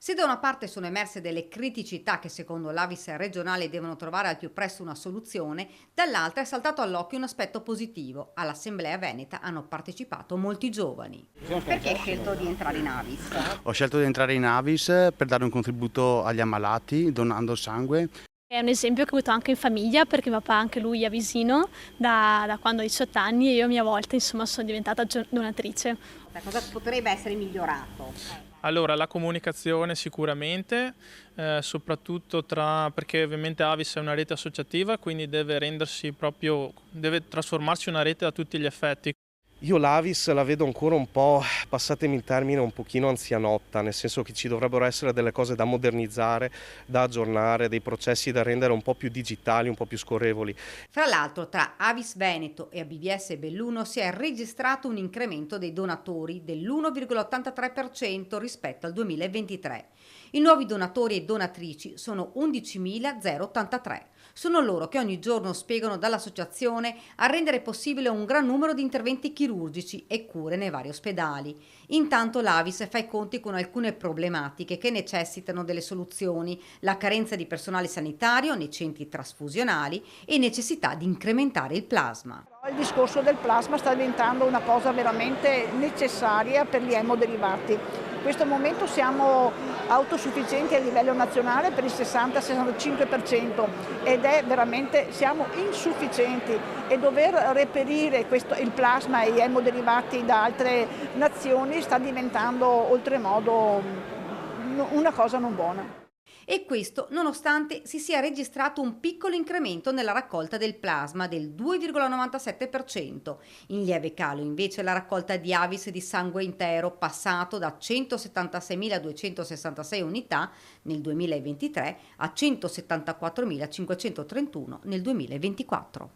Se da una parte sono emerse delle criticità che secondo l'Avis regionale devono trovare al più presto una soluzione, dall'altra è saltato all'occhio un aspetto positivo. All'Assemblea Veneta hanno partecipato molti giovani. Perché hai scelto di entrare in Avis? Ho scelto di entrare in Avis per dare un contributo agli ammalati donando sangue. È un esempio che ho avuto anche in famiglia perché papà anche lui è visino da quando ha 18 anni e io a mia volta insomma sono diventata donatrice. Cosa potrebbe essere migliorato? Allora, la comunicazione sicuramente, soprattutto perché ovviamente Avis è una rete associativa, quindi deve trasformarsi in una rete a tutti gli effetti. Io l'Avis la vedo ancora un po', passatemi il termine, un pochino anzianotta, nel senso che ci dovrebbero essere delle cose da modernizzare, da aggiornare, dei processi da rendere un po' più digitali, un po' più scorrevoli. Fra l'altro, tra Avis Veneto e ABVS Belluno si è registrato un incremento dei donatori dell'1,83% rispetto al 2023. I nuovi donatori e donatrici sono 11.083. Sono loro che ogni giorno spiegano dall'associazione a rendere possibile un gran numero di interventi chirurgici e cure nei vari ospedali. Intanto l'Avis fa i conti con alcune problematiche che necessitano delle soluzioni: la carenza di personale sanitario nei centri trasfusionali e necessità di incrementare il plasma. Il discorso del plasma sta diventando una cosa veramente necessaria per gli emoderivati. In questo momento siamo autosufficienti a livello nazionale per il 60-65% siamo insufficienti, e dover reperire il plasma e gli emoderivati da altre nazioni sta diventando oltremodo una cosa non buona. E questo nonostante si sia registrato un piccolo incremento nella raccolta del plasma del 2,97%. In lieve calo invece la raccolta di Avis di sangue intero, passato da 176.266 unità nel 2023 a 174.531 nel 2024.